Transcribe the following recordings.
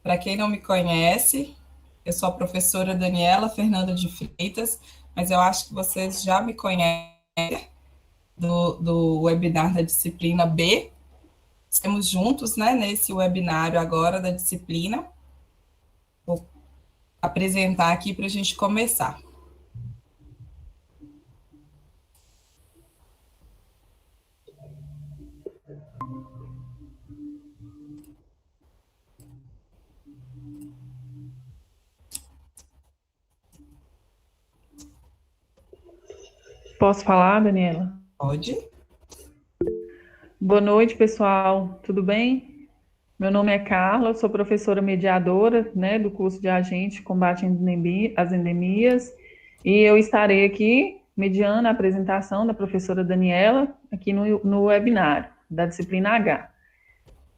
Para quem não me conhece, eu sou a professora Daniela Fernanda de Freitas, mas eu acho que vocês já me conhecem do webinar da disciplina B. Estamos juntos, né, nesse webinário agora da disciplina. Vou apresentar aqui para a gente começar. Posso falar, Daniela? Pode? Boa noite, pessoal. Tudo bem? Meu nome é Carla, sou professora mediadora, né, do curso de Agente de Combate às Endemias, e eu estarei aqui mediando a apresentação da professora Daniela aqui no webinário da disciplina H.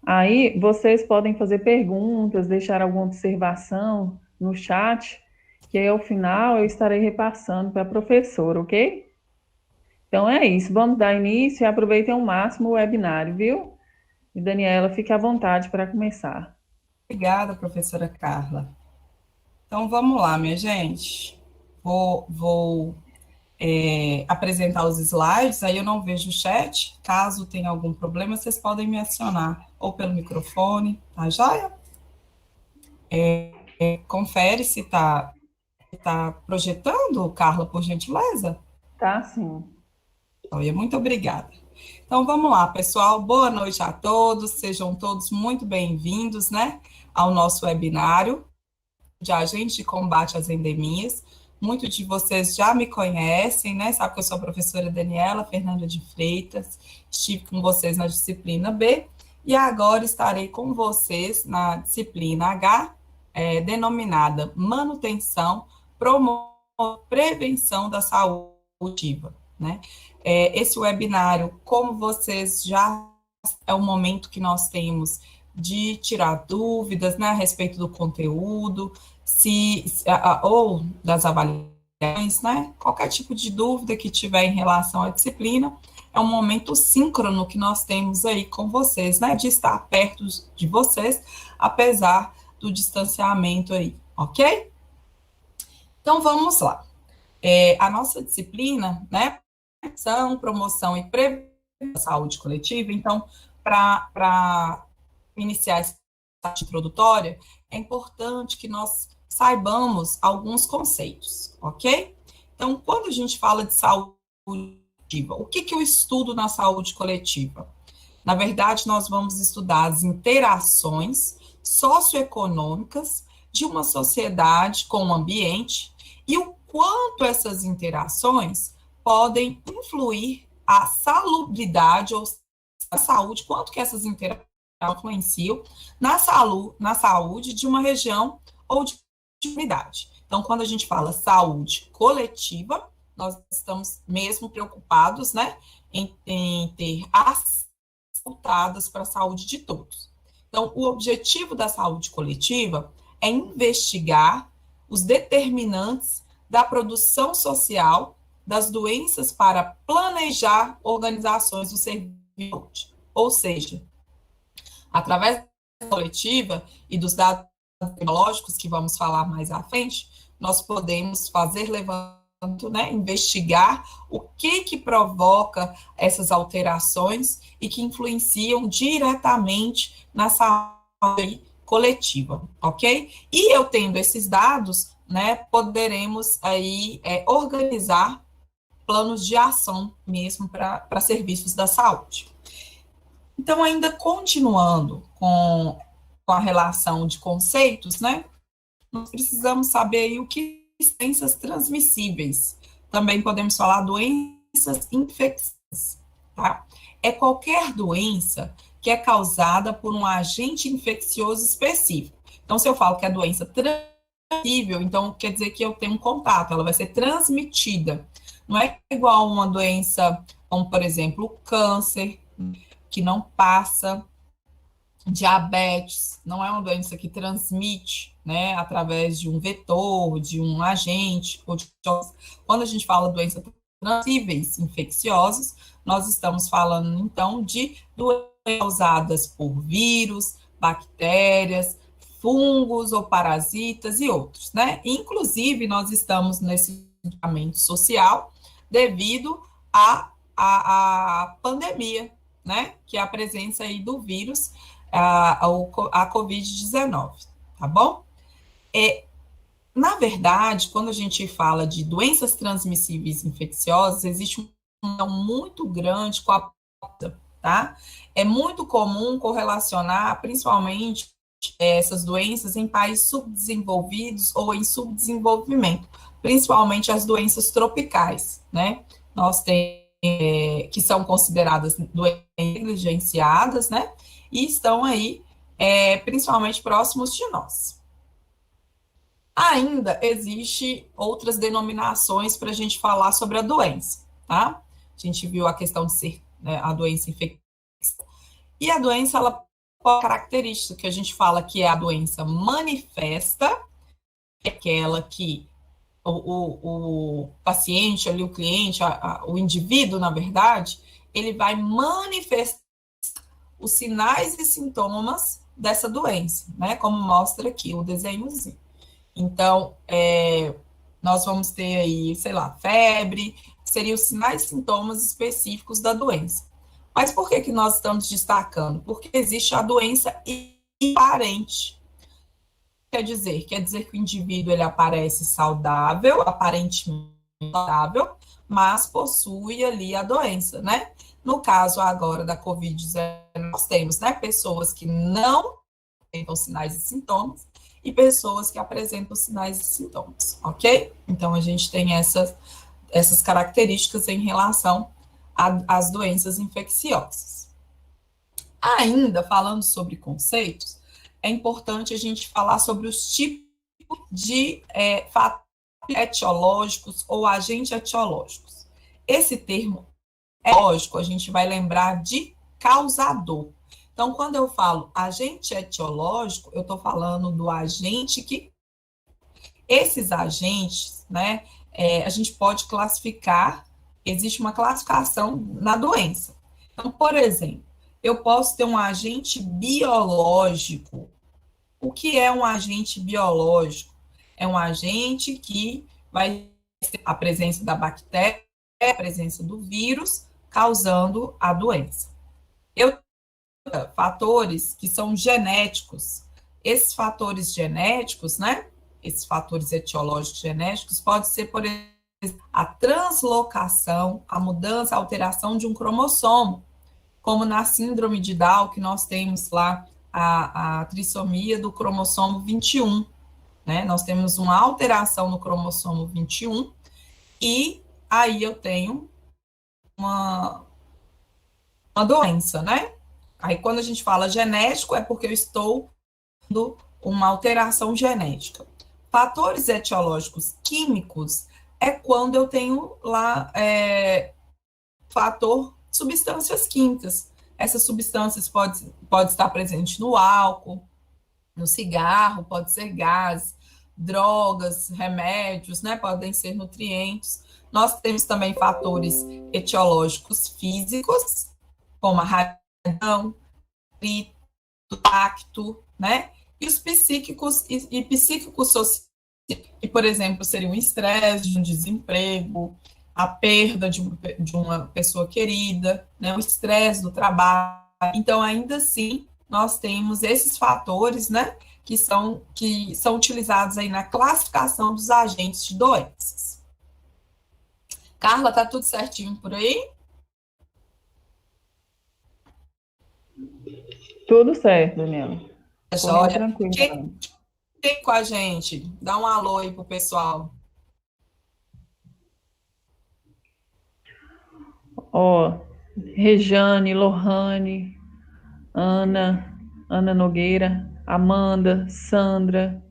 Aí vocês podem fazer perguntas, deixar alguma observação no chat, que aí ao final eu estarei repassando para a professora, ok? Então é isso, vamos dar início e aproveitem ao máximo o webinário, viu? E Daniela, fique à vontade para começar. Obrigada, professora Carla. Então, vamos lá, minha gente. Vou apresentar os slides, aí eu não vejo o chat. Caso tenha algum problema, vocês podem me acionar ou pelo microfone, tá joia? Confere se tá projetando, Carla, por gentileza. Tá, sim. Olha, muito obrigada. Então, vamos lá, pessoal. Boa noite a todos. Sejam todos muito bem-vindos, né, ao nosso webinário de Agente de Combate às Endemias. Muitos de vocês já me conhecem, né? Sabe que eu sou a professora Daniela Fernanda de Freitas. Estive com vocês na disciplina B e agora estarei com vocês na disciplina H, denominada Manutenção, Promoção, Prevenção da Saúde ativa, né? Esse webinário, como vocês já é o momento que nós temos de tirar dúvidas, né, a respeito do conteúdo, ou das avaliações, né, qualquer tipo de dúvida que tiver em relação à disciplina, é um momento síncrono que nós temos aí com vocês, né, de estar perto de vocês, apesar do distanciamento aí, ok? Então, vamos lá. A nossa disciplina, né, promoção e prevenção da saúde coletiva, então, para iniciar essa parte introdutória, é importante que nós saibamos alguns conceitos, ok? Então, quando a gente fala de saúde coletiva, o que eu estudo na saúde coletiva? Na verdade, nós vamos estudar as interações socioeconômicas de uma sociedade com o ambiente e o quanto essas interações podem influir a salubridade ou a saúde, quanto que essas interações influenciam na saúde de uma região ou de comunidade. Então, quando a gente fala saúde coletiva, nós estamos mesmo preocupados, né, em ter ações voltadas para a saúde de todos. Então, o objetivo da saúde coletiva é investigar os determinantes da produção social das doenças para planejar organizações do serviço, ou seja, através da coletiva e dos dados tecnológicos que vamos falar mais à frente, nós podemos fazer levantamento, né, investigar o que provoca essas alterações e que influenciam diretamente na saúde coletiva, ok? E eu tendo esses dados, né, poderemos aí organizar planos de ação mesmo para serviços da saúde. Então, ainda continuando com a relação de conceitos, né, nós precisamos saber aí o que são doenças transmissíveis. Também podemos falar doenças infecciosas, tá? É qualquer doença que é causada por um agente infeccioso específico. Então, se eu falo que a doença transmissível, então quer dizer que eu tenho um contato, ela vai ser transmitida. Não é igual uma doença, como por exemplo, o câncer, que não passa, diabetes, não é uma doença que transmite, né, através de um vetor, de um agente, quando a gente fala de doenças transmissíveis infecciosas, nós estamos falando, então, de doenças causadas por vírus, bactérias, fungos ou parasitas e outros, né? Inclusive, nós estamos nesse isolamento social devido à pandemia, né? Que é a presença aí do vírus, a Covid-19, tá bom? Na verdade, quando a gente fala de doenças transmissíveis infecciosas, existe um não muito grande com a tá? É muito comum correlacionar, principalmente, essas doenças em países subdesenvolvidos ou em subdesenvolvimento, principalmente as doenças tropicais, né? Nós temos que são consideradas doenças negligenciadas, né? E estão aí, principalmente próximos de nós. Ainda existe outras denominações para a gente falar sobre a doença, tá? A gente viu a questão de ser, né, a doença infecciosa. E a doença, ela pode ter característica que a gente fala que é a doença manifesta, que é aquela que o paciente, ali, o cliente, o indivíduo, na verdade, ele vai manifestar os sinais e sintomas dessa doença, né? Como mostra aqui o desenhozinho. Então, nós vamos ter aí, sei lá, febre, seriam os sinais e sintomas específicos da doença. Mas por que nós estamos destacando? Porque existe a doença aparente. Quer dizer que o indivíduo ele aparece saudável, aparentemente saudável, mas possui ali a doença, né? No caso agora da Covid-19, nós temos, né, pessoas que não apresentam sinais e sintomas e pessoas que apresentam sinais e sintomas, ok? Então, a gente tem essas características em relação às doenças infecciosas. Ainda falando sobre conceitos, é importante a gente falar sobre os tipos de fatores etiológicos ou agentes etiológicos. Esse termo etiológico, a gente vai lembrar de causador. Então, quando eu falo agente etiológico, eu estou falando do agente que... Esses agentes, né, a gente pode classificar, existe uma classificação na doença. Então, por exemplo, eu posso ter um agente biológico. O que é um agente biológico? É um agente que vai ter a presença da bactéria, a presença do vírus, causando a doença. Eu tenho fatores que são genéticos. Esses fatores genéticos, né? Esses fatores etiológicos genéticos pode ser, por exemplo, a translocação, a mudança, a alteração de um cromossomo, como na síndrome de Down, que nós temos lá a trissomia do cromossomo 21, né? Nós temos uma alteração no cromossomo 21 e aí eu tenho uma doença, né? Aí quando a gente fala genético é porque eu estou tendo uma alteração genética. Fatores etiológicos químicos é quando eu tenho lá fator substâncias químicas. Essas substâncias pode estar presente no álcool, no cigarro, pode ser gás, drogas, remédios, né? Podem ser nutrientes. Nós temos também fatores etiológicos físicos, como a radiação, tacto, né? E os psíquicos e psíquicos sociais, que, por exemplo, seriam o estresse, de um desemprego, a perda de uma pessoa querida, né? O estresse do trabalho. Então, ainda assim, nós temos esses fatores, né? Que são utilizados aí na classificação dos agentes de doenças. Carla, tá tudo certinho por aí? Tudo certo, Daniela. Correndo Joia. tranquilo. Quem com a gente? Dá um alô aí pro pessoal. Ó, Rejane, Lohane, Ana Nogueira, Amanda, Sandra,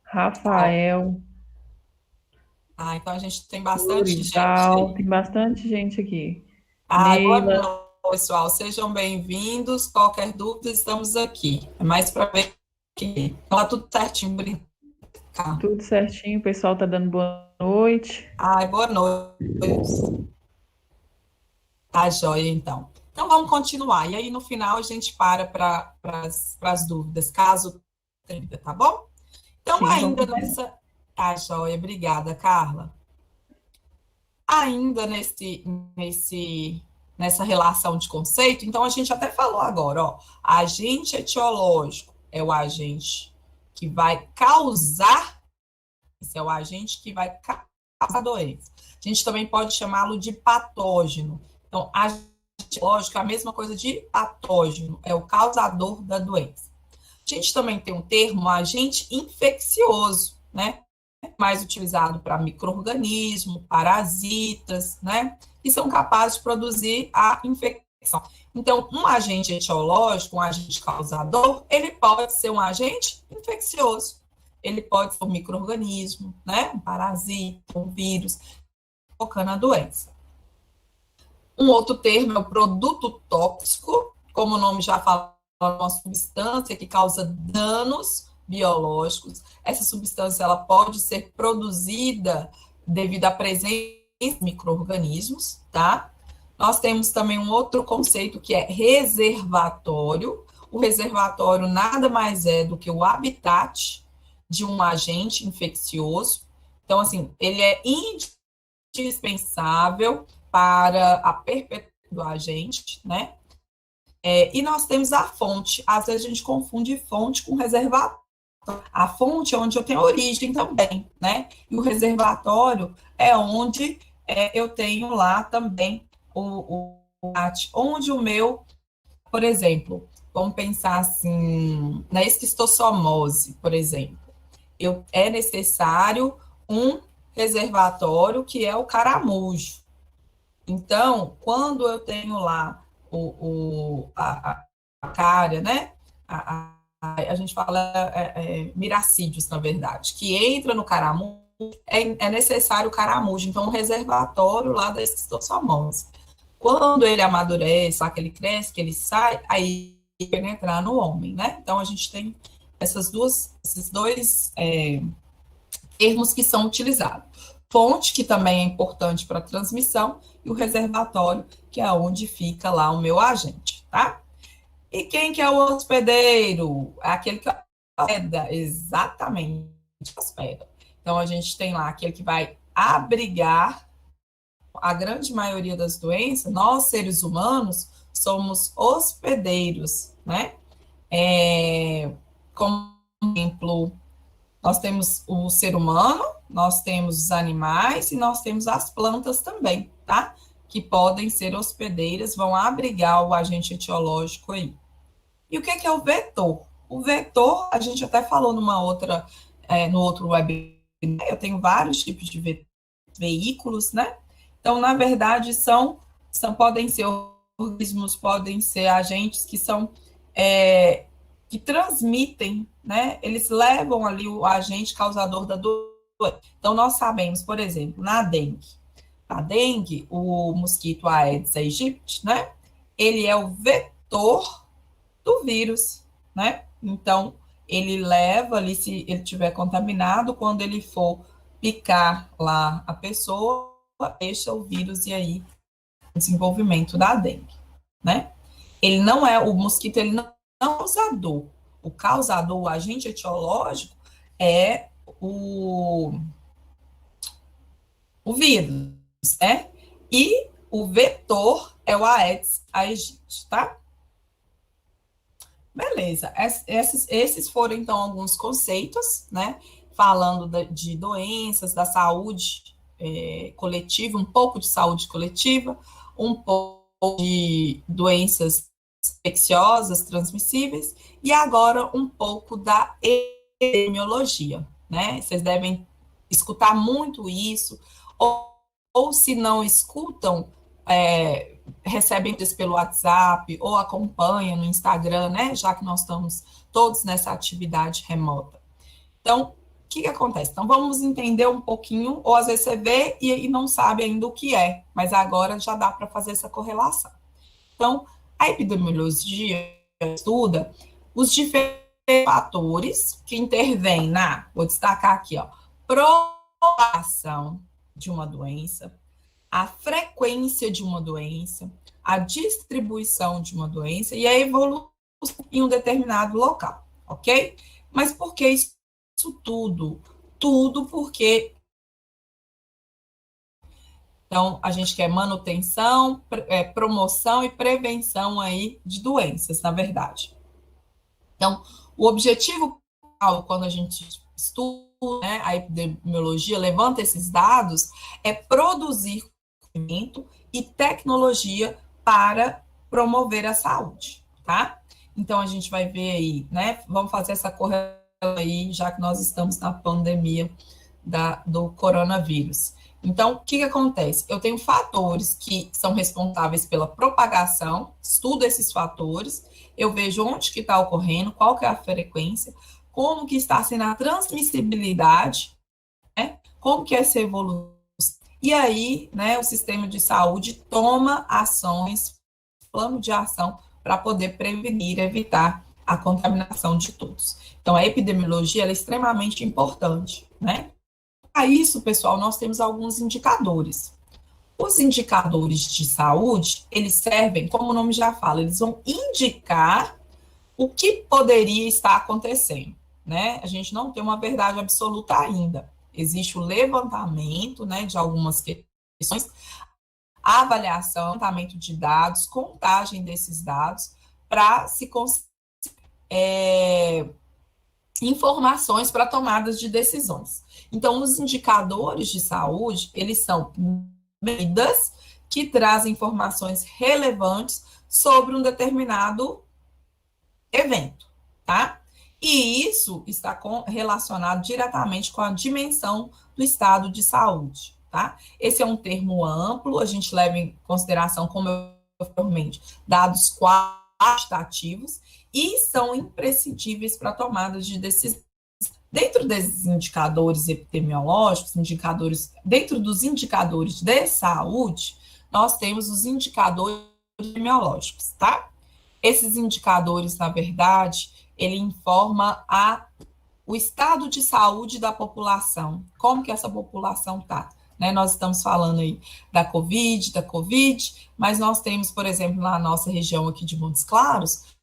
Rafael, Então a gente tem bastante gente Loridal, aí. tem bastante gente aqui. Boa Neila, noite, pessoal. Sejam bem-vindos. Qualquer dúvida, estamos aqui. É mais para ver que tá tudo certinho, brincar. tudo certinho, o pessoal tá dando boa noite. Boa noite. Tá joia, então. Então, vamos continuar. E aí, no final, a gente para as dúvidas, caso tenha, tá bom? Então, Sim, ainda vamos. nessa... Ah, joia, obrigada, Carla. Ainda nessa relação de conceito, então a gente até falou agora, ó, agente etiológico é o agente que vai causar, esse é o agente que vai causar a doença. A gente também pode chamá-lo de patógeno. Então, agente etiológico é a mesma coisa de patógeno, é o causador da doença. A gente também tem um termo, agente infeccioso, né? Mais utilizado para micro-organismos, parasitas, né? Que são capazes de produzir a infecção. Então, um agente etiológico, um agente causador, ele pode ser um agente infeccioso. Ele pode ser um micro-organismo, né? Um parasita, um vírus, provocando a doença. Um outro termo é o produto tóxico, como o nome já fala, é uma substância que causa danos biológicos. Essa substância ela pode ser produzida devido à presença de micro-organismos, tá? Nós temos também um outro conceito que é reservatório. O reservatório nada mais é do que o habitat de um agente infeccioso. Então, assim, ele é indispensável para a perpetuação do agente, né? E nós temos a fonte. Às vezes a gente confunde fonte com reservatório. A fonte é onde eu tenho origem também, né? E o reservatório é onde eu tenho lá também onde o meu, por exemplo, vamos pensar assim, na esquistossomose, por exemplo, é necessário um reservatório que é o caramujo. Então, quando eu tenho lá a cária, né? A gente fala miracídios, na verdade, que entra no caramujo, é necessário o caramujo, então um reservatório lá da esquistossomose. Quando ele amadurece, lá que ele cresce, que ele sai, aí ele penetrar no homem, né? Então a gente tem esses dois termos que são utilizados. Fonte, que também é importante para a transmissão, e o reservatório, que é onde fica lá o meu agente, tá? E quem que é o hospedeiro? É aquele que hospeda, exatamente, hospeda. Então, a gente tem lá aquele que vai abrigar a grande maioria das doenças. Nós, seres humanos, somos hospedeiros, né? Como exemplo, nós temos o ser humano, nós temos os animais e nós temos as plantas também, tá? Que podem ser hospedeiras, vão abrigar o agente etiológico aí. E o que é o vetor? O vetor, a gente até falou no outro webinar, eu tenho vários tipos de veículos, né? Então, na verdade, podem ser organismos, podem ser agentes que são que transmitem, né? Eles levam ali o agente causador da doença. Então, nós sabemos, por exemplo, na dengue, o mosquito Aedes aegypti, né? Ele é o vetor do vírus, né? Então, ele leva ali, se ele estiver contaminado, quando ele for picar lá a pessoa, deixa o vírus e aí o desenvolvimento da dengue, né? Ele não é, o mosquito, ele não é o causador. O causador, o agente etiológico, é o vírus, né? E o vetor é o Aedes aegypti, tá? Beleza. Esses foram, então, alguns conceitos, né? Falando de doenças, da saúde coletiva, um pouco de saúde coletiva, um pouco de doenças infecciosas, transmissíveis, e agora um pouco da epidemiologia, né? Vocês devem escutar muito isso, ou se não escutam, recebem isso pelo WhatsApp ou acompanham no Instagram, né? Já que nós estamos todos nessa atividade remota. Então, o que acontece? Então, vamos entender um pouquinho, ou às vezes você vê e não sabe ainda o que é, mas agora já dá para fazer essa correlação. Então, a epidemiologia estuda os diferentes fatores que intervêm vou destacar aqui, ó, propagação de uma doença, a frequência de uma doença, a distribuição de uma doença e a evolução em um determinado local, ok? Mas por que isso tudo? Tudo porque então a gente quer manutenção, promoção e prevenção aí de doenças, na verdade. Então, o objetivo quando a gente estuda, né, a epidemiologia, levanta esses dados, é produzir conhecimento e tecnologia para promover a saúde, tá? Então, a gente vai ver aí, né? Vamos fazer essa correlação aí, já que nós estamos na pandemia do coronavírus. Então, o que acontece? Eu tenho fatores que são responsáveis pela propagação, estudo esses fatores, eu vejo onde que está ocorrendo, qual que é a frequência, como que está sendo a transmissibilidade, né? Como que é essa evolução. E aí, né, o sistema de saúde toma ações, plano de ação, para poder prevenir, evitar a contaminação de todos. Então, a epidemiologia ela é extremamente importante, né? Para isso, pessoal, nós temos alguns indicadores. Os indicadores de saúde, eles servem, como o nome já fala, eles vão indicar o que poderia estar acontecendo, né? A gente não tem uma verdade absoluta ainda. Existe o levantamento, né, de algumas questões, avaliação, levantamento de dados, contagem desses dados, para se conseguir informações para tomadas de decisões. Então, os indicadores de saúde, eles são medidas que trazem informações relevantes sobre um determinado evento, tá? E isso está relacionado diretamente com a dimensão do estado de saúde, tá? Esse é um termo amplo, a gente leva em consideração, como eu falei, dados quantitativos e são imprescindíveis para tomadas de decisão. Dentro desses indicadores epidemiológicos, dentro dos indicadores de saúde, nós temos os indicadores epidemiológicos, tá? Esses indicadores, na verdade, ele informa o estado de saúde da população, como que essa população está. Né? Nós estamos falando aí da Covid, mas nós temos, por exemplo, na nossa região aqui de Montes Claros,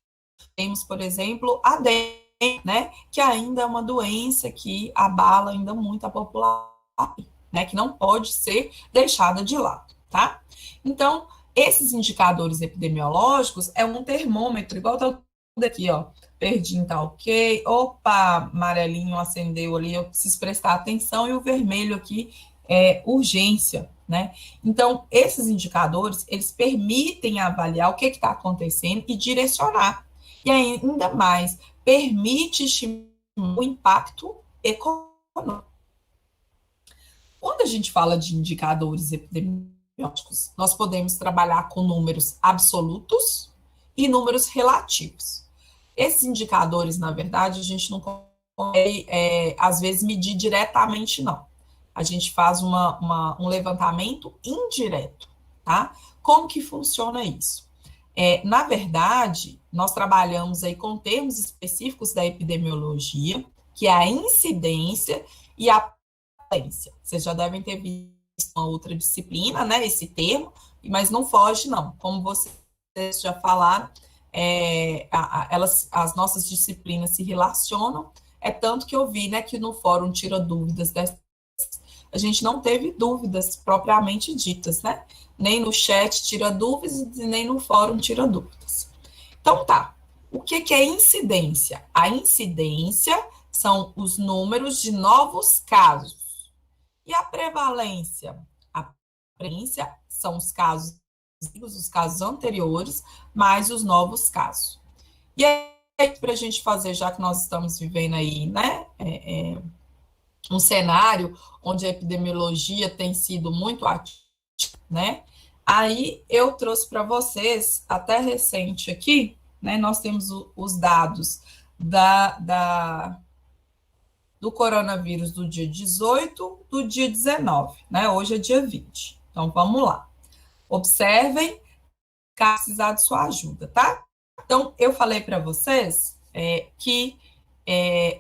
temos, por exemplo, a dengue, né? Que ainda é uma doença que abala ainda muito a população, né? Que não pode ser deixada de lado, tá? Então, esses indicadores epidemiológicos é um termômetro, igual tá aqui, ó, verdinho tá ok, opa, amarelinho acendeu ali, eu preciso prestar atenção, e o vermelho aqui é urgência, né? Então, esses indicadores, eles permitem avaliar o que está acontecendo e direcionar. E ainda mais, permite estimular o impacto econômico. Quando a gente fala de indicadores epidemiológicos, nós podemos trabalhar com números absolutos e números relativos. Esses indicadores, na verdade, a gente não consegue, às vezes, medir diretamente, não. A gente faz um levantamento indireto, tá? Como que funciona isso? Na verdade, nós trabalhamos aí com termos específicos da epidemiologia, que é a incidência e a prevalência. Vocês já devem ter visto uma outra disciplina, né, esse termo, mas não foge, não. Como vocês já falaram, as nossas disciplinas se relacionam, tanto que eu vi, né, que no fórum Tira Dúvidas, a gente não teve dúvidas propriamente ditas, né? Nem no chat tira dúvidas e nem no fórum tira dúvidas. Então tá, o que é incidência? A incidência são os números de novos casos. E a prevalência? A prevalência são os casos anteriores, mais os novos casos. E aí, para a gente fazer, já que nós estamos vivendo aí, né, um cenário onde a epidemiologia tem sido muito ativa, né, aí eu trouxe para vocês, até recente aqui, né, nós temos os dados do coronavírus do dia 18, do dia 19, né, hoje é dia 20. Então, vamos lá. Observem, caso precisar de sua ajuda, tá? Então, eu falei para vocês que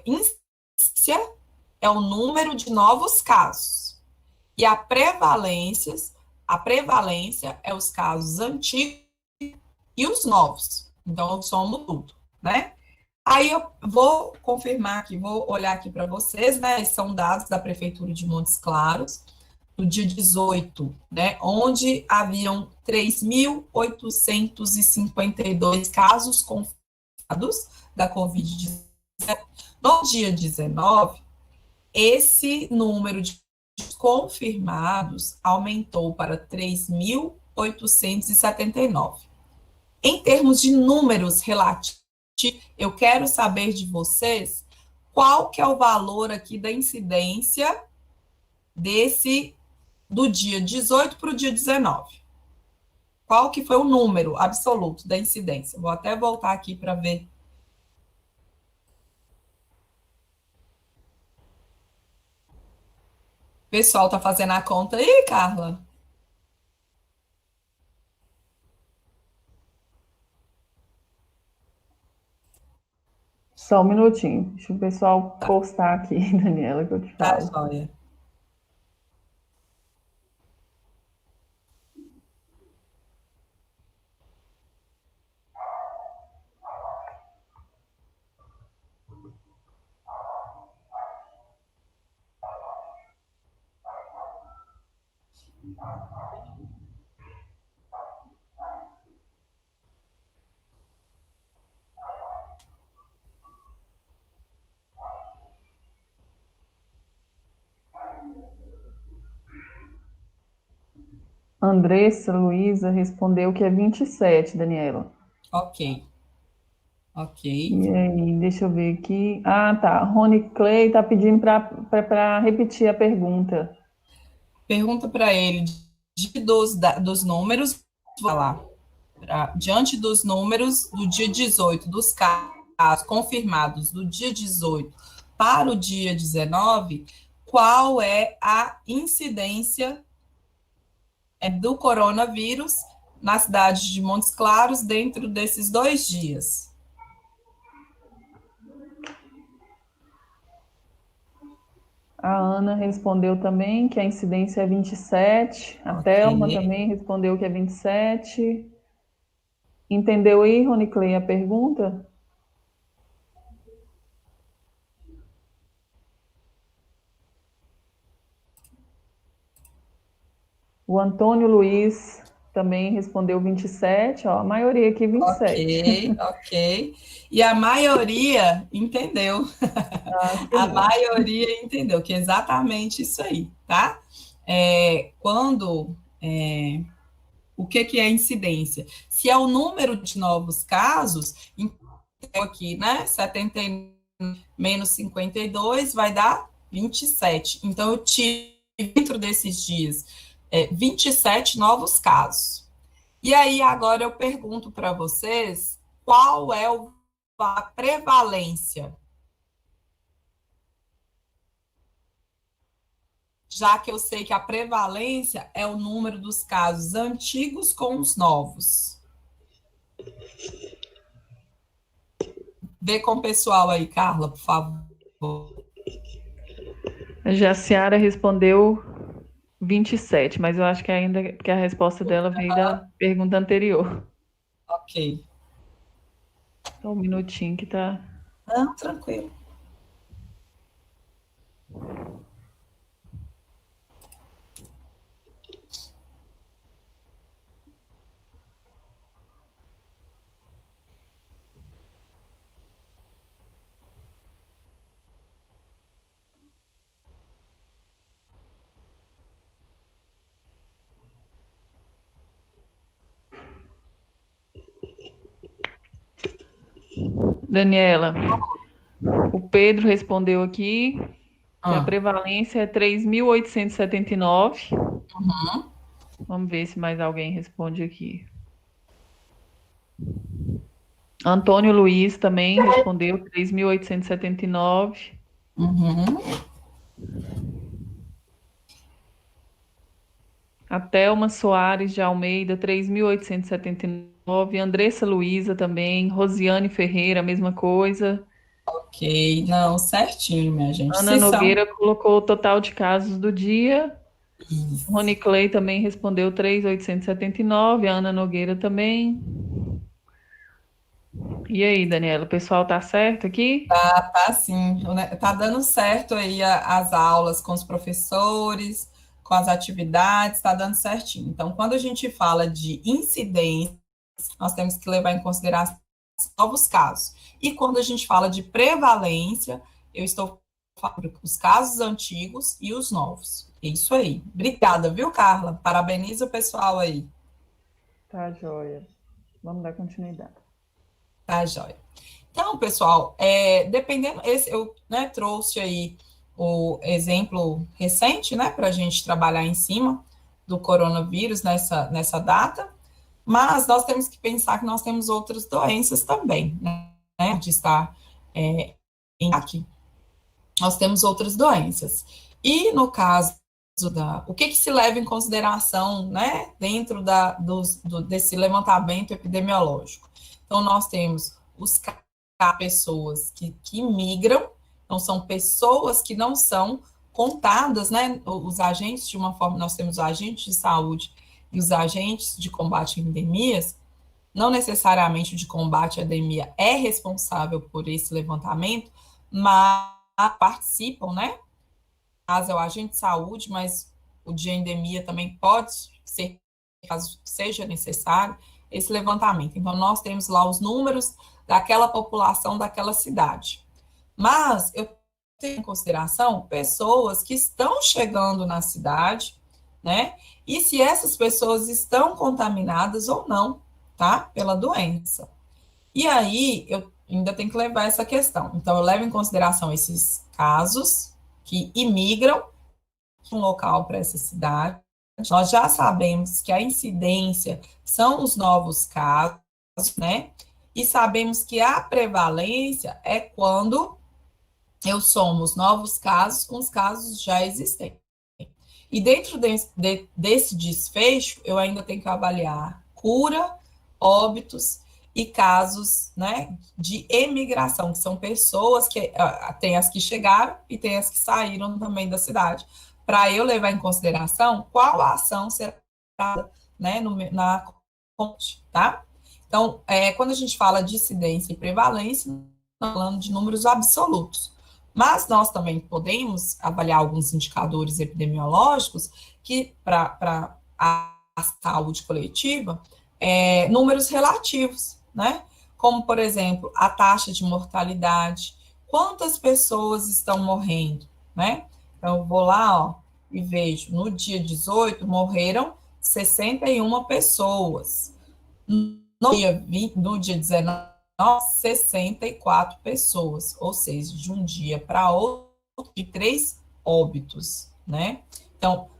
incidência é o número de novos casos e a prevalência A prevalência é os casos antigos e os novos. Então, eu somo tudo, né? Aí eu vou confirmar aqui, vou olhar aqui para vocês, né? São dados da Prefeitura de Montes Claros, do dia 18, né? Onde haviam 3.852 casos confirmados da Covid-19. No dia 19, esse número de confirmados aumentou para 3.879. Em termos de números relativos, eu quero saber de vocês qual que é o valor aqui da incidência desse do dia 18 para o dia 19. Qual que foi o número absoluto da incidência? Vou até voltar aqui para ver. O pessoal tá fazendo a conta aí, Carla? Só um minutinho, deixa o pessoal postar aqui, Daniela, que eu te Tá, falo. joia. Andressa Luiza respondeu que é 27, Daniela. Ok. Ok. E aí, deixa eu ver aqui. Ah, tá. Rony Clay tá pedindo para repetir a pergunta. Pergunta para ele dos números, vou falar. Diante dos números do dia 18, dos casos confirmados do dia 18 para o dia 19, qual é a incidência do coronavírus na cidade de Montes Claros dentro desses 2 dias? A Ana respondeu também que a incidência é 27. A Thelma Ok. também respondeu que é 27. Entendeu aí, Rony Clay, a pergunta? O Antônio Luiz também respondeu 27, ó, a maioria aqui 27. Ok, ok. E a maioria entendeu. Ah, que A bom. maioria entendeu que é exatamente isso aí, tá? O que é incidência? Se é o número de novos casos, então aqui, né? 79 menos 52 vai dar 27. Então, eu tive dentro desses dias 27 novos casos. E aí, agora eu pergunto para vocês qual é a prevalência, já que eu sei que a prevalência é o número dos casos antigos com os novos. Vê com o pessoal aí, Carla, por favor. A Jaciara respondeu 27, mas eu acho que ainda que a resposta dela veio da pergunta anterior. Ok. Só um minutinho que tá. Não, tranquilo. Daniela, o Pedro respondeu aqui que a Ah, prevalência é 3.879. uhum. Vamos ver se mais alguém responde aqui. Antônio Luiz também respondeu 3.879. Uhum. A Thelma Soares de Almeida, 3.879. Andressa Luiza também. Rosiane Ferreira, a mesma coisa. Ok, não, certinho, minha gente. Ana Se são Nogueira colocou o total de casos do dia. Rony Clay também respondeu 3.879, a Ana Nogueira também. E aí, Daniela, o pessoal tá certo aqui? Tá sim, né? Tá dando certo aí as aulas com os professores, com as atividades, tá dando certinho. Então, quando a gente fala de incidência, nós temos que levar em consideração novos casos. E quando a gente fala de prevalência, eu estou falando os casos antigos e os novos. É isso aí. Obrigada, viu, Carla? Parabeniza o pessoal aí. Tá, joia. Vamos dar continuidade. Tá, joia. Então, pessoal, dependendo, eu, né, trouxe aí o exemplo recente, né, para a gente trabalhar em cima do coronavírus nessa data, mas nós temos que pensar que nós temos outras doenças também, né, de estar aqui. Nós temos outras doenças. E no caso o que se leva em consideração, né, dentro desse levantamento epidemiológico? Então, nós temos os pessoas que migram, então são pessoas que não são contadas, né, os agentes, de uma forma, nós temos os agentes de saúde e os agentes de combate a endemias, não necessariamente o de combate à endemia é responsável por esse levantamento, mas participam, né, caso é o agente de saúde, mas o de endemia também pode ser, caso seja necessário, esse levantamento. Então, nós temos lá os números daquela população daquela cidade. Mas eu tenho em consideração pessoas que estão chegando na cidade, né? E se essas pessoas estão contaminadas ou não, tá? Pela doença. E aí, eu ainda tenho que levar essa questão. Então, eu levo em consideração esses casos que imigram de um local para essa cidade. Nós já sabemos que a incidência são os novos casos, né? E sabemos que a prevalência é quando eu somo os novos casos com os casos já existentes. E dentro desse desfecho, eu ainda tenho que avaliar cura, óbitos e casos, né, de emigração, que são pessoas que tem as que chegaram e tem as que saíram também da cidade, para eu levar em consideração qual a ação será, né, na fonte, tá? Então, quando a gente fala de incidência e prevalência, estamos falando de números absolutos. Mas nós também podemos avaliar alguns indicadores epidemiológicos que, para a saúde coletiva, números relativos, né? Como, por exemplo, a taxa de mortalidade, quantas pessoas estão morrendo, né? Então, eu vou lá, ó, e vejo, no dia 18, morreram 61 pessoas. No dia 19, 64 pessoas, ou seja, de um dia para outro, de 3 óbitos, né? Então,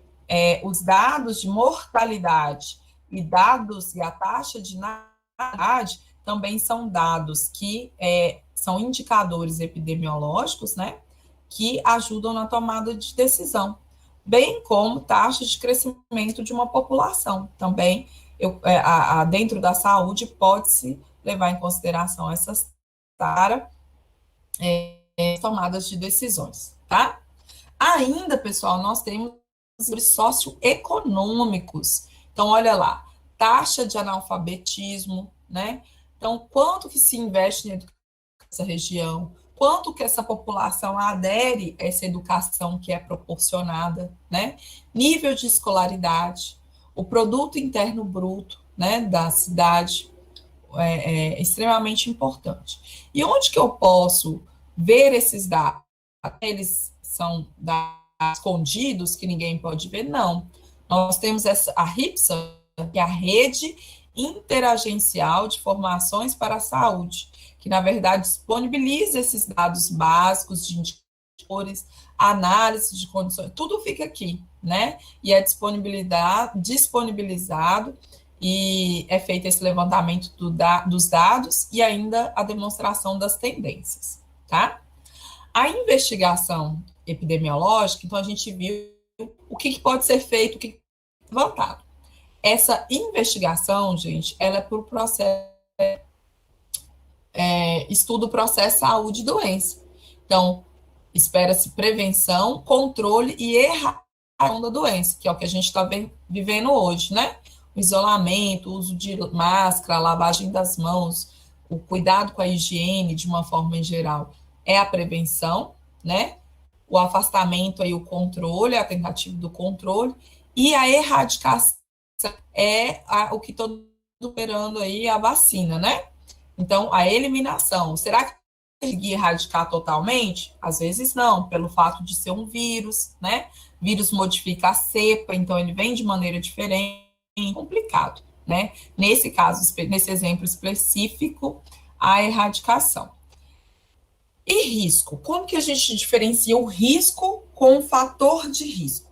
os dados de mortalidade e a taxa de natalidade também são dados que são indicadores epidemiológicos, né? Que ajudam na tomada de decisão, bem como taxa de crescimento de uma população. Também, dentro da saúde, pode-se levar em consideração essas para tomadas de decisões, tá? Ainda, pessoal, nós temos os socioeconômicos. Então, olha lá, taxa de analfabetismo, né? Então, quanto que se investe em educação nessa região? Quanto que essa população adere a essa educação que é proporcionada, né? Nível de escolaridade, o produto interno bruto, né, da cidade, extremamente importante. E onde que eu posso ver esses dados? Eles são dados escondidos que ninguém pode ver? Não. Nós temos a RIPSA, que é a Rede Interagencial de Formações para a Saúde, que, na verdade, disponibiliza esses dados básicos de indicadores, análise de condições, tudo fica aqui, né? E é disponibilizado e é feito esse levantamento dos dados e ainda a demonstração das tendências, tá? A investigação epidemiológica, então a gente viu o que pode ser feito, o que é levantado. Essa investigação, gente, ela é por processo, estudo o processo saúde e doença. Então, espera-se prevenção, controle e erradicação da doença, que é o que a gente está vivendo hoje, né? O isolamento, o uso de máscara, a lavagem das mãos, o cuidado com a higiene de uma forma em geral é a prevenção, né? O afastamento aí, o controle, a tentativa do controle, e a erradicação é o que todo esperando aí a vacina, né? Então, a eliminação. Será que conseguir erradicar totalmente? Às vezes não, pelo fato de ser um vírus, né? Vírus modifica a cepa, então ele vem de maneira diferente, complicado, né? Nesse caso, nesse exemplo específico, a erradicação. E risco? Como que a gente diferencia o risco com o fator de risco?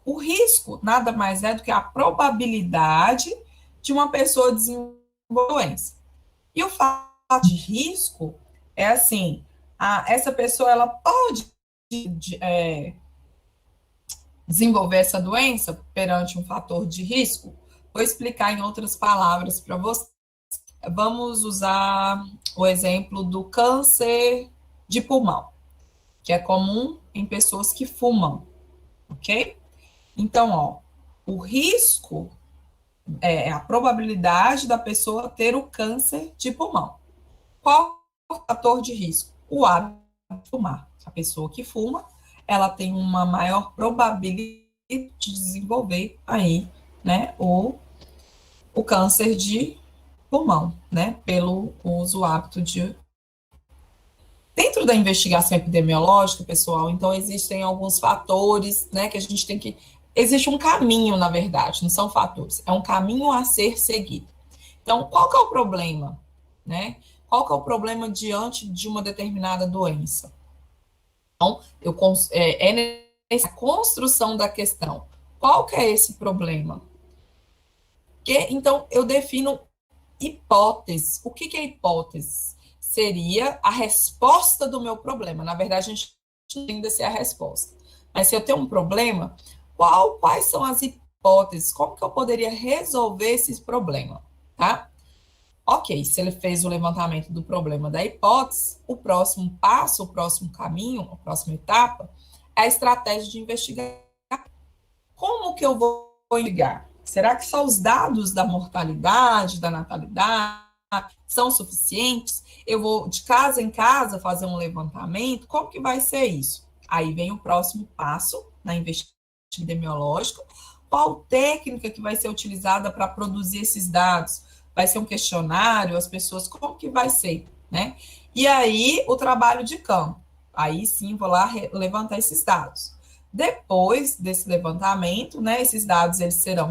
O risco nada mais é do que a probabilidade de uma pessoa desenvolver doença. E o fator de risco é assim, essa pessoa ela pode desenvolver essa doença perante um fator de risco? Vou explicar em outras palavras para você. Vamos usar o exemplo do câncer de pulmão, que é comum em pessoas que fumam, ok? Então, ó, o risco é a probabilidade da pessoa ter o câncer de pulmão. Qual é o fator de risco? O hábito de fumar. A pessoa que fuma, ela tem uma maior probabilidade de desenvolver aí, né, o câncer de pulmão, né, pelo uso hábito de... Dentro da investigação epidemiológica, pessoal, então existem alguns fatores, né, que a gente tem que... Existe um caminho, na verdade, não são fatores, é um caminho a ser seguido. Então, qual que é o problema, né? Qual que é o problema diante de uma determinada doença? Então, é nessa construção da questão. Qual que é esse problema? Então, eu defino hipótese. O que é hipótese? Seria a resposta do meu problema. Na verdade, a gente não ainda se é a resposta. Mas se eu tenho um problema, quais são as hipóteses? Como que eu poderia resolver esse problema? Tá? Ok, se ele fez o levantamento do problema da hipótese, o próximo passo, o próximo caminho, a próxima etapa é a estratégia de investigar. Como que eu vou investigar? Será que só os dados da mortalidade, da natalidade são suficientes? Eu vou de casa em casa fazer um levantamento? Como que vai ser isso? Aí vem o próximo passo na investigação epidemiológica. Qual técnica que vai ser utilizada para produzir esses dados? Vai ser um questionário, as pessoas, como que vai ser, né? E aí, o trabalho de campo. Aí sim, vou lá levantar esses dados. Depois desse levantamento, né, esses dados, eles serão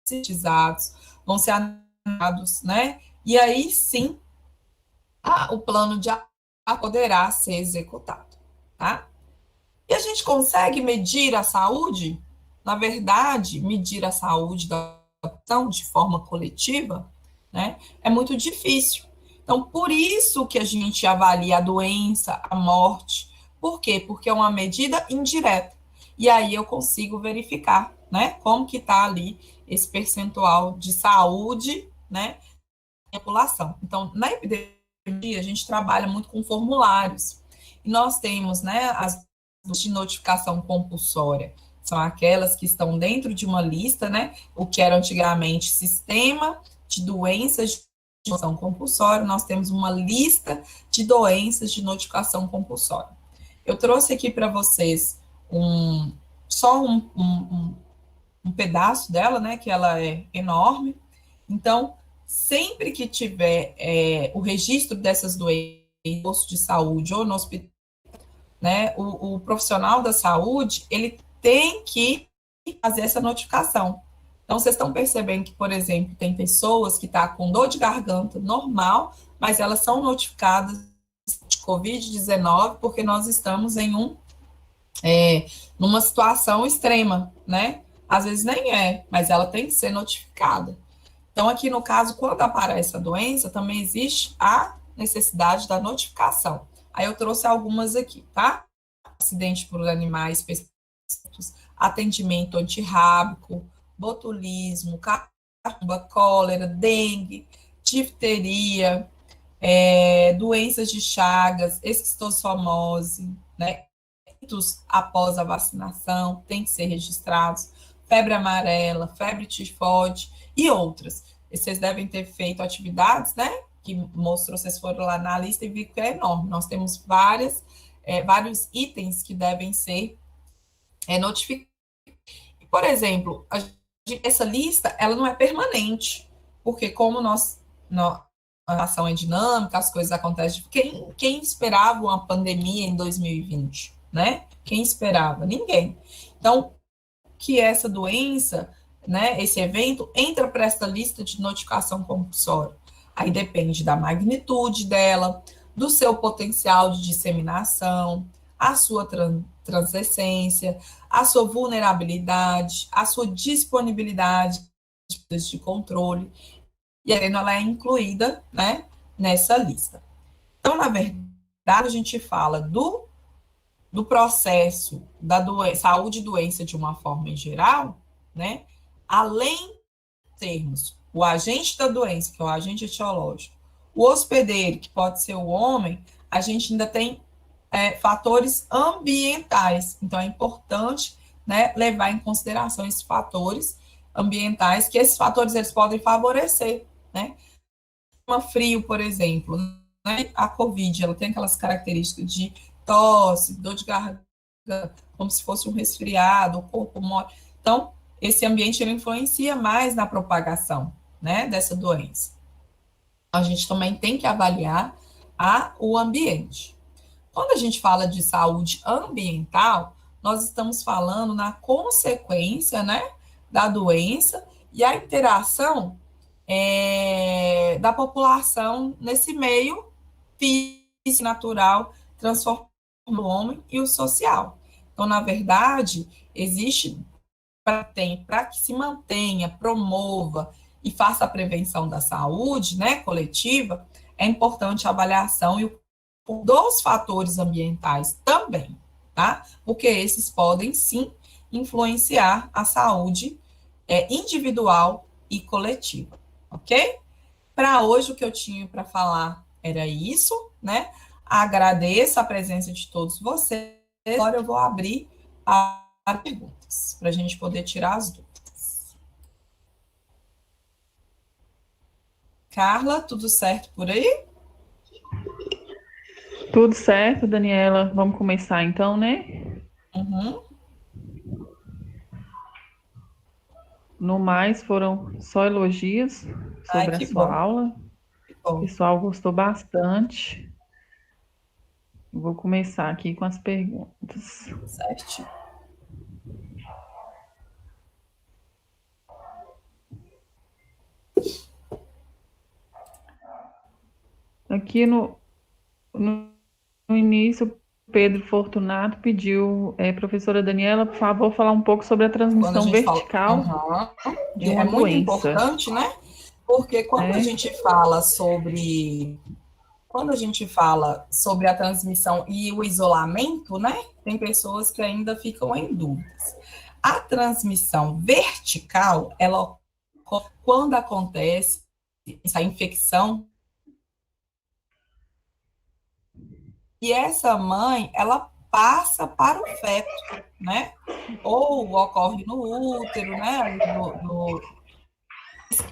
sintetizados, vão ser analisados, né? E aí sim, o plano de ação poderá ser executado, tá? E a gente consegue medir a saúde? Na verdade, medir a saúde da população de forma coletiva, né, é muito difícil. Então, por isso que a gente avalia a doença, a morte. Por quê? Porque é uma medida indireta. E aí eu consigo verificar, né, como que está ali esse percentual de saúde, né, da população. Então, na epidemiologia, a gente trabalha muito com formulários. E nós temos, né, as de notificação compulsória. São aquelas que estão dentro de uma lista, né, o que era antigamente sistema de doenças de notificação compulsória, nós temos uma lista de doenças de notificação compulsória. Eu trouxe aqui para vocês só um pedaço dela, né, que ela é enorme. Então, sempre que tiver o registro dessas doenças no posto de saúde ou no hospital, né, o profissional da saúde, ele tem que fazer essa notificação. Então, vocês estão percebendo que, por exemplo, tem pessoas que estão com dor de garganta normal, mas elas são notificadas de Covid-19 porque nós estamos em numa situação extrema, né? Às vezes nem é, mas ela tem que ser notificada. Então, aqui no caso, quando aparece a doença, também existe a necessidade da notificação. Aí eu trouxe algumas aqui, tá? Acidente por animais, atendimento antirrábico, botulismo, catarro, cólera, dengue, difteria, doenças de Chagas, esquistossomose, né? após a vacinação têm que ser registrados, febre amarela, febre tifoide e outras. E vocês devem ter feito atividades, né? Que mostrou, vocês foram lá na lista e viram que é enorme. Nós temos vários itens que devem ser notificados. Por exemplo, essa lista ela não é permanente, porque como a ação é dinâmica, as coisas acontecem. Quem esperava uma pandemia em 2020, né? Quem esperava? Ninguém. Então, que essa doença, né, esse evento, entra para essa lista de notificação compulsória. Aí depende da magnitude dela, do seu potencial de disseminação, a sua transessência, a sua vulnerabilidade, a sua disponibilidade de controle, e aí ela é incluída, né, nessa lista. Então, na verdade, a gente fala do processo da saúde e doença de uma forma em geral, né, além de termos o agente da doença, que é o agente etiológico, o hospedeiro, que pode ser o homem, a gente ainda tem fatores ambientais. Então, é importante, né, levar em consideração esses fatores ambientais, que esses fatores eles podem favorecer, né? Um frio, por exemplo, né? A COVID, ela tem aquelas características de tosse, dor de garganta, como se fosse um resfriado, o corpo mole. Então, esse ambiente ele influencia mais na propagação, né, dessa doença. A gente também tem que avaliar o ambiente. Quando a gente fala de saúde ambiental, nós estamos falando na consequência, né, da doença e a interação da população nesse meio físico, natural, transformando o homem e o social. Então, na verdade, existe para que se mantenha, promova e faça a prevenção da saúde, né, coletiva, é importante a avaliação e o dos fatores ambientais também, tá? Porque esses podem sim influenciar a saúde individual e coletiva, ok? Para hoje o que eu tinha para falar era isso, né? Agradeço a presença de todos vocês. Agora eu vou abrir a perguntas para a gente poder tirar as dúvidas. Carla, tudo certo por aí? Tudo certo, Daniela. Vamos começar então, né? Uhum. No mais, foram só elogios Ai, sobre a que sua bom, aula. que O bom. pessoal gostou bastante. Vou começar aqui com as perguntas. Certo. Aqui no início, Pedro Fortunato pediu, professora Daniela, por favor, falar um pouco sobre a Quando a transmissão gente fala, vertical uhum, de é uma muito doença, importante, né? Porque né? quando a gente fala sobre a transmissão e o isolamento, né? Tem pessoas que ainda ficam em dúvidas. A transmissão vertical, ela quando acontece essa infecção e essa mãe, ela passa para o feto, né? Ou ocorre no útero, né?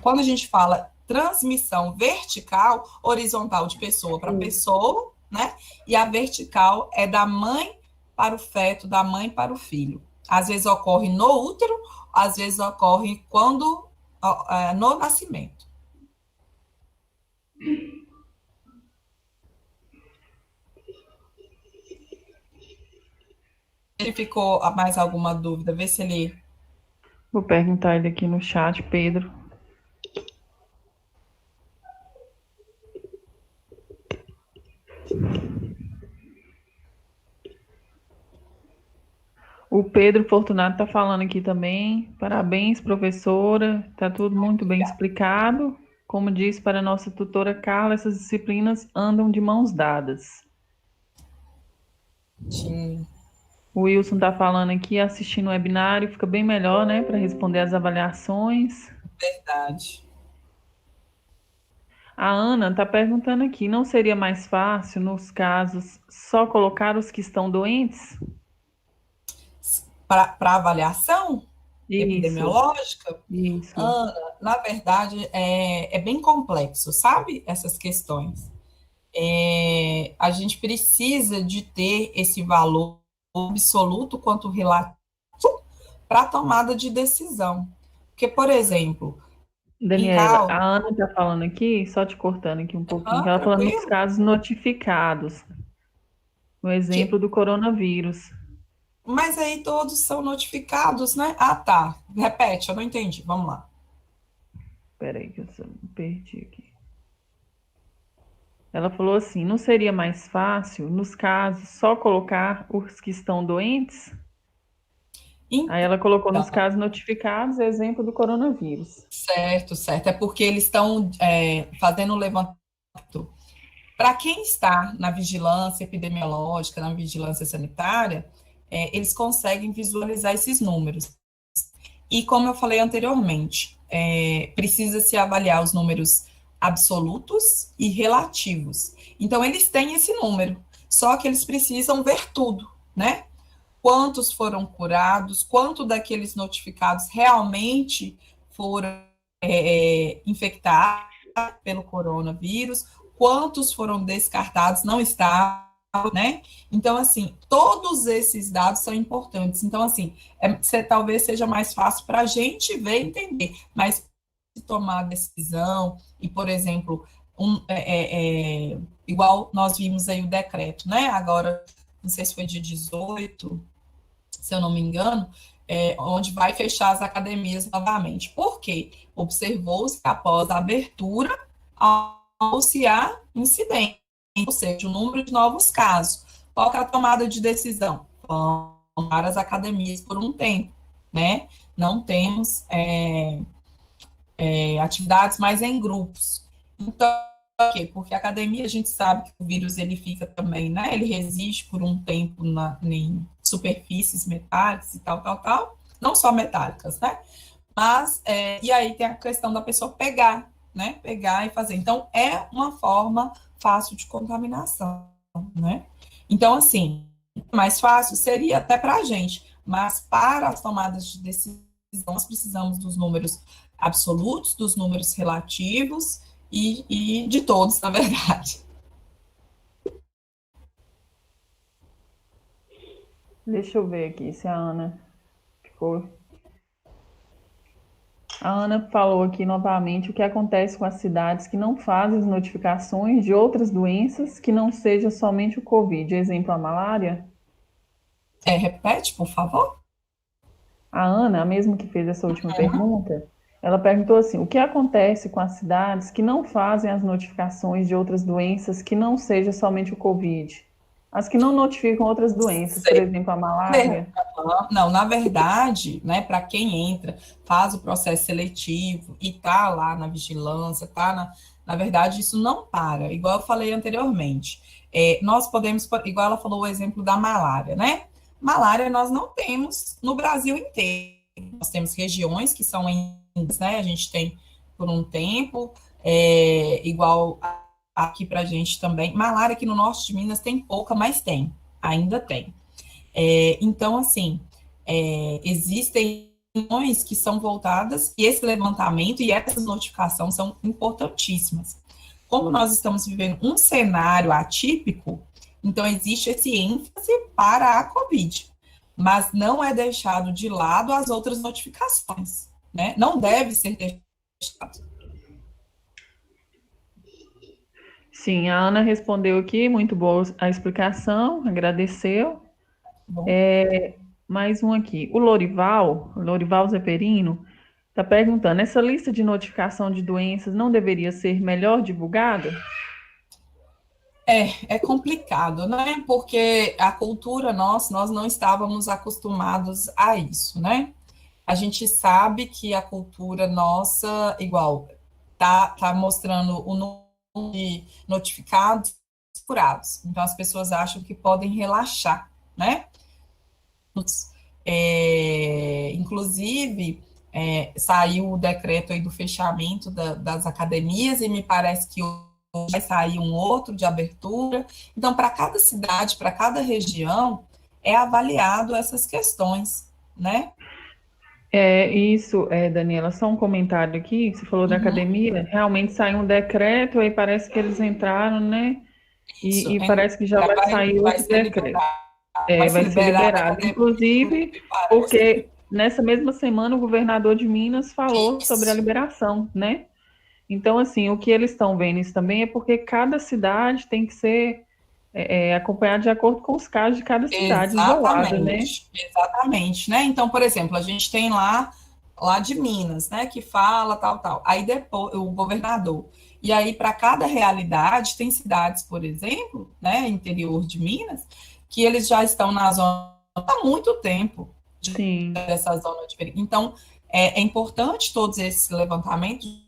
Quando a gente fala transmissão vertical, horizontal de pessoa para pessoa, né? E a vertical é da mãe para o feto, da mãe para o filho. Às vezes ocorre no útero, às vezes ocorre no nascimento. Se ficou mais alguma dúvida, vê se ele. Vou perguntar ele aqui no chat, Pedro. O Pedro Fortunato está falando aqui também. Parabéns, professora. Está tudo muito bem explicado. Como disse para a nossa tutora Carla, essas disciplinas andam de mãos dadas. Sim. O Wilson está falando aqui, assistindo o webinário, fica bem melhor, né, para responder as avaliações. Verdade. A Ana está perguntando aqui, não seria mais fácil, nos casos, só colocar os que estão doentes? para avaliação Isso, epidemiológica, isso. Ana, na verdade, é bem complexo, sabe? Essas questões. A gente precisa de ter esse valor absoluto quanto relativo para a tomada de decisão. Porque, por exemplo, em Daniela, causa, a Ana está falando aqui, só te cortando aqui um pouquinho, que ela falando nos tranquilo, casos notificados, no exemplo que, do coronavírus. mas aí todos são notificados, né? Ah, tá. Repete, eu não entendi. Vamos lá. Espera aí que eu me perdi aqui. Ela falou assim: não seria mais fácil, nos casos, só colocar os que estão doentes? Aí ela colocou nos Então, casos notificados, exemplo do coronavírus. certo, certo. É porque eles estão fazendo o levantamento. Para quem está na vigilância epidemiológica, na vigilância sanitária, eles conseguem visualizar esses números. E como eu falei anteriormente, precisa se avaliar os números absolutos e relativos. Então, eles têm esse número, só que eles precisam ver tudo, né? Quantos foram curados, quanto daqueles notificados realmente foram infectados pelo coronavírus, quantos foram descartados, não estavam, né? Então, assim, todos esses dados são importantes. Então, assim, talvez seja mais fácil para a gente ver e entender, mas tomar a decisão e, por exemplo, igual nós vimos aí o decreto, né? Agora, não sei se foi dia 18, se eu não me engano, onde vai fechar as academias novamente. Por quê? Observou-se que após a abertura, se há incidente, ou seja, o número de novos casos. Qual que é a tomada de decisão? Vão para as academias por um tempo, né? Não temos atividades mais em grupos. Então, por quê? Porque a academia, a gente sabe que o vírus ele fica também, né? Ele resiste por um tempo em superfícies metálicas e tal, tal, tal. Não só metálicas, né? Mas, e aí tem a questão da pessoa pegar, né? Pegar e fazer. Então, é uma forma fácil de contaminação, né? Então, assim, mais fácil seria até para a gente, mas para as tomadas de decisão, nós precisamos dos números absolutos, dos números relativos e de todos, na verdade. Deixa eu ver aqui se a Ana ficou. A Ana falou aqui novamente o que acontece com as cidades que não fazem as notificações de outras doenças que não seja somente o Covid. Exemplo, a malária. Repete, por favor. A Ana, a mesma que fez essa última pergunta, ela perguntou assim: o que acontece com as cidades que não fazem as notificações de outras doenças que não seja somente o Covid? As que não notificam outras doenças, por exemplo, a malária. Não, na verdade, né, para quem entra, faz o processo seletivo e tá lá na vigilância, na verdade, isso não para, igual eu falei anteriormente. Nós podemos, igual ela falou o exemplo da malária, né? Malária nós não temos no Brasil inteiro. Nós temos regiões que são né? A gente tem por um tempo, igual aqui para a gente também. Malária aqui no norte de Minas tem pouca, mas tem, ainda tem. Então, assim, existem ações que são voltadas, e esse levantamento e essas notificações são importantíssimas. Como nós estamos vivendo um cenário atípico, então existe esse ênfase para a Covid, mas não é deixado de lado as outras notificações, né? Não deve ser deixado. Sim, a Ana respondeu aqui, muito boa a explicação, agradeceu. Bom, Mais um aqui. O Lorival Zeferino, está perguntando: essa lista de notificação de doenças não deveria ser melhor divulgada? é complicado, né? Porque a cultura nossa, nós não estávamos acostumados a isso, né? A gente sabe que a cultura nossa, igual, tá mostrando o número de notificados curados. Então, as pessoas acham que podem relaxar, né? Inclusive, saiu o decreto aí do fechamento das academias e me parece que vai sair um outro de abertura. Então, para cada cidade, para cada região, é avaliado essas questões, né? Daniela, só um comentário aqui, você falou da Uhum, academia, realmente saiu um decreto, aí parece que eles entraram, né? isso. E parece que já vai sair Vai outro ser decreto. liberado. Vai ser Vai ser liberado a liberado. academia, Inclusive, inclusive, parece. porque nessa mesma semana o governador de Minas falou sobre a Isso. liberação, né? Então, assim, o que eles estão vendo isso também é porque cada cidade tem que ser acompanhada de acordo com os casos de cada cidade, isolada, né? Exatamente, né? Então, por exemplo, a gente tem lá de Minas, né, que fala tal, tal. Aí depois o governador. E aí para cada realidade tem cidades, por exemplo, né, interior de Minas, que eles já estão na zona há muito tempo Sim, dessa zona de perigo. Então, é importante todos esses levantamentos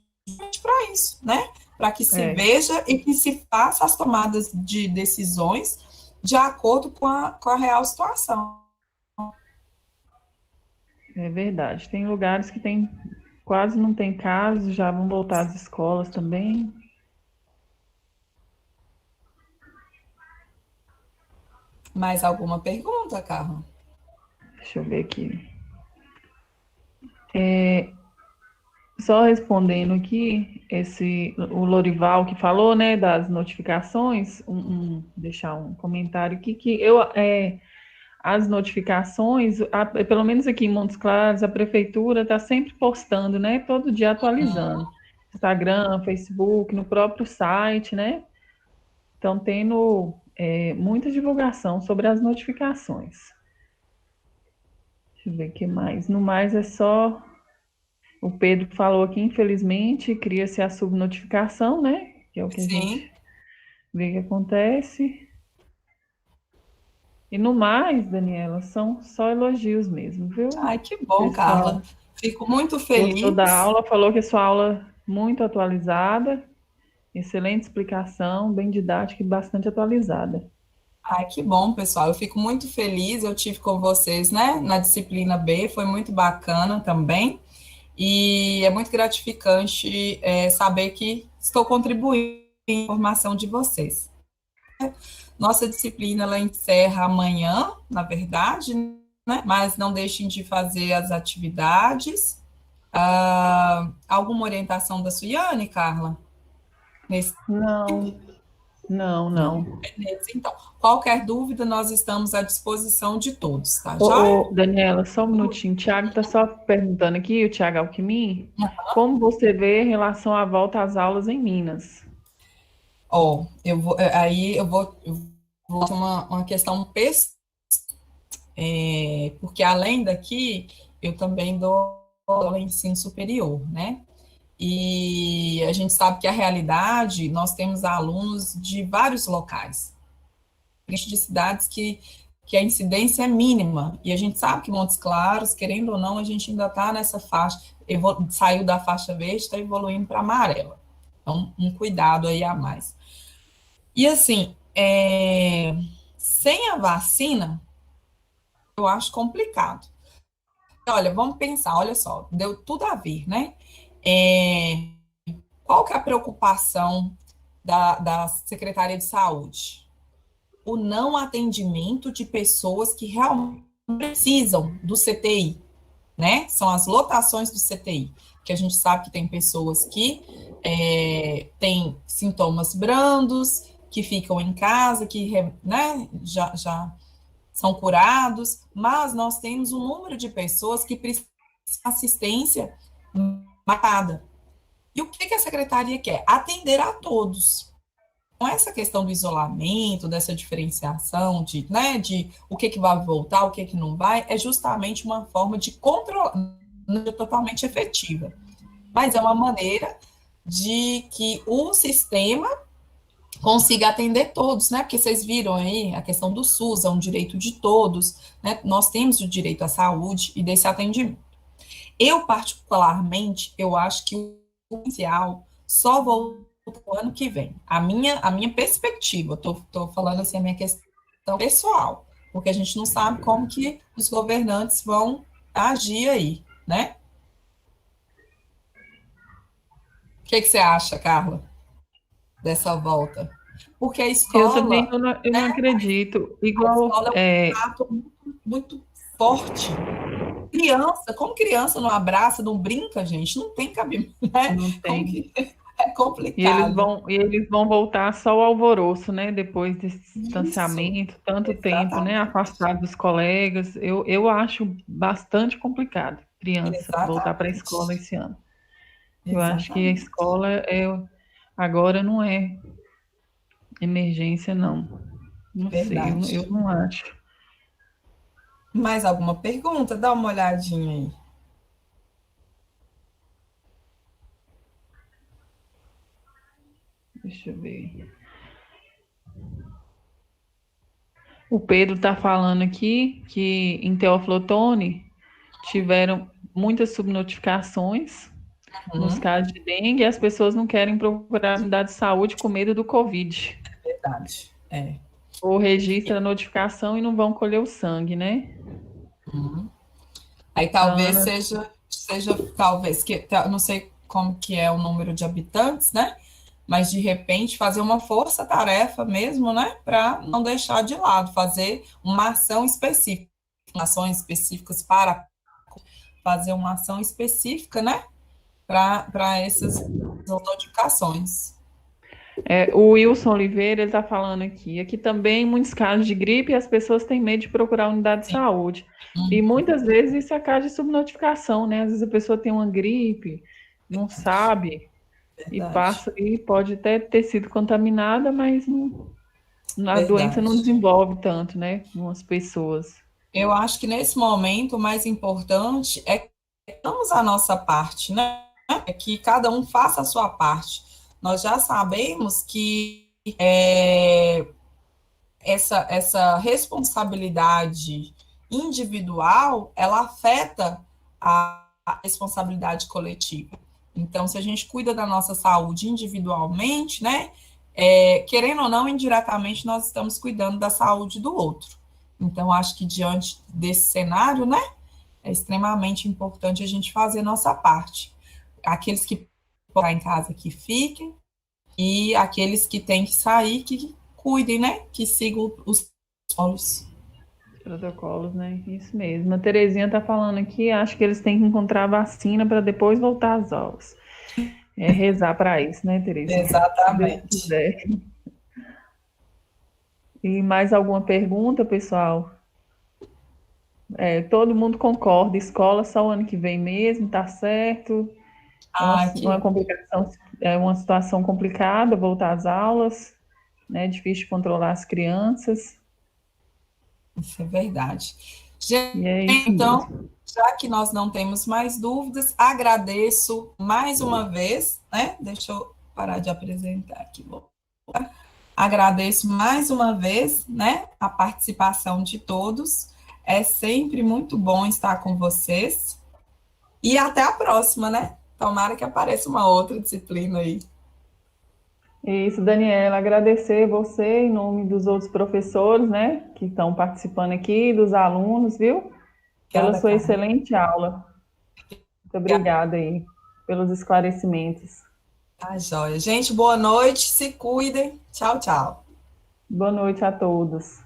para isso, né? Para que se é, veja e que se faça as tomadas de decisões de acordo com a real situação. é verdade. Tem lugares que tem quase não tem casos, já vão voltar às escolas também. Mais alguma pergunta, Carla? Deixa eu ver aqui. Só respondendo aqui, o Lorival que falou, né, das notificações, deixar um comentário aqui que as notificações, pelo menos aqui em Montes Claros, a prefeitura está sempre postando, né, todo dia atualizando. Instagram, Facebook, no próprio site, né? Estão tendo muita divulgação sobre as notificações. Deixa eu ver o que mais. No mais é só. O Pedro falou aqui, infelizmente, cria-se a subnotificação, né? Que é o que a gente Sim. vê que acontece. E no mais, Daniela, são só elogios mesmo, viu? O Ai, que bom, Carla. pessoal Fico muito gostou da feliz. aula, falou que a sua aula muito atualizada, excelente explicação, bem didática e bastante atualizada. Ai, que bom, pessoal. Eu fico muito feliz. Eu tive com vocês, né, na disciplina B, foi muito bacana também. E é muito gratificante saber que estou contribuindo com a formação de vocês. Nossa disciplina ela encerra amanhã, na verdade, né? Mas não deixem de fazer as atividades. Alguma orientação da Suiane, Carla? Nesse Não, não, não. não. Então, qualquer dúvida, nós estamos à disposição de todos, tá? Joia? Daniela, só um minutinho. O Thiago está só perguntando aqui, o Thiago Alquimim, como você vê em relação à volta às aulas em Minas? Ó, eu vou ter uma questão pessoal, porque além daqui, eu também dou aula em ensino superior, né? E a gente sabe que a realidade, nós temos alunos de vários locais, de cidades que a incidência é mínima, e a gente sabe que Montes Claros, querendo ou não, a gente ainda está nessa faixa, saiu da faixa verde, está evoluindo para amarela. Então, um cuidado aí a mais. E assim, sem a vacina, eu acho complicado. Olha, vamos pensar, olha só, deu tudo a ver, né? É, qual que é a preocupação da Secretaria de Saúde? O não atendimento de pessoas que realmente precisam do CTI, né? São as lotações do CTI, que a gente sabe que tem pessoas que têm sintomas brandos, que ficam em casa, que né, já são curados, mas nós temos um número de pessoas que precisam de assistência marcada. E o que a secretaria quer? Atender a todos. Com essa questão do isolamento, dessa diferenciação de o que vai voltar, o que não vai, é justamente uma forma de controlar, não é totalmente efetiva, mas é uma maneira de que o sistema consiga atender todos, né? Porque vocês viram aí a questão do SUS, é um direito de todos, né? Nós temos o direito à saúde e desse atendimento. Eu, particularmente, eu acho que o inicial só volta o ano que vem. A minha perspectiva, tô falando assim, a minha questão pessoal, porque a gente não sabe como que os governantes vão agir aí, né? O que você acha, Carla, dessa volta? Porque a Eu também escola, eu não acredito. a Igual, escola é um fato muito, muito forte. Criança, como criança não abraça, não brinca, gente, não tem cabimento, né? Não Como tem. que é E eles complicado. vão, e eles vão voltar só ao alvoroço, né? Depois desse Isso, distanciamento, tanto tempo, né? exatamente, Afastado dos colegas. Eu acho bastante complicado criança voltar para a escola exatamente, esse ano. Eu acho que a exatamente. escola agora não é emergência, não. Não sei, eu Verdade. não acho. Mais alguma pergunta? Dá uma olhadinha aí. Deixa eu ver. O Pedro está falando aqui que em Teófilo Otoni tiveram muitas subnotificações nos Uhum, casos de dengue e as pessoas não querem procurar a unidade de saúde com medo do Covid. verdade. É. Ou registra a notificação e não vão colher o sangue, né? Uhum. Aí A talvez Ana, seja talvez não sei como que é o número de habitantes, né? Mas de repente fazer uma força-tarefa mesmo, né? Para não deixar de lado, fazer uma ação específica, ações específicas para fazer uma ação específica, né? Para essas notificações. o Wilson Oliveira está falando aqui. Aqui também, muitos casos de gripe, e as pessoas têm medo de procurar a unidade de Sim, saúde. E muitas vezes isso é caso de subnotificação, né? Às vezes a pessoa tem uma gripe, não sabe, e verdade, passa e pode até ter sido contaminada, mas a doença não verdade. desenvolve tanto, né? Em umas pessoas. Eu acho que nesse momento o mais importante é que façamos a nossa parte, né? É que cada um faça a sua parte. Nós já sabemos que essa responsabilidade individual, ela afeta a responsabilidade coletiva. Então, se a gente cuida da nossa saúde individualmente, né, querendo ou não, indiretamente, nós estamos cuidando da saúde do outro. Então, acho que diante desse cenário, né, é extremamente importante a gente fazer nossa parte. Aqueles que podem ficar em casa, que fiquem, e aqueles que têm que sair, que cuidem, né? Que sigam os protocolos. Protocolos, né? Isso mesmo. A Terezinha está falando aqui, acho que eles têm que encontrar a vacina para depois voltar às aulas. É rezar para isso, né, Terezinha? Se Deus Exatamente. quiser. E mais alguma pergunta, pessoal? Todo mundo concorda, escola só o ano que vem mesmo, tá certo. Ah, Uma que complicação, é uma situação complicada voltar às aulas, né? Difícil de controlar as crianças. isso é verdade. Gente, E é isso então, mesmo. já que nós não temos mais dúvidas, agradeço mais uma vez, né? Deixa eu parar de apresentar aqui. Agradeço mais uma vez, né, a participação de todos. É sempre muito bom estar com vocês. E até a próxima, né? Tomara que apareça uma outra disciplina aí. Isso, Daniela, agradecer você em nome dos outros professores, né, que estão participando aqui, dos alunos, viu? Pela Obrigada, sua Carla. excelente aula. Muito obrigada aí pelos esclarecimentos. Tá, joia. Gente, boa noite. Se cuidem. Tchau, tchau. Boa noite a todos.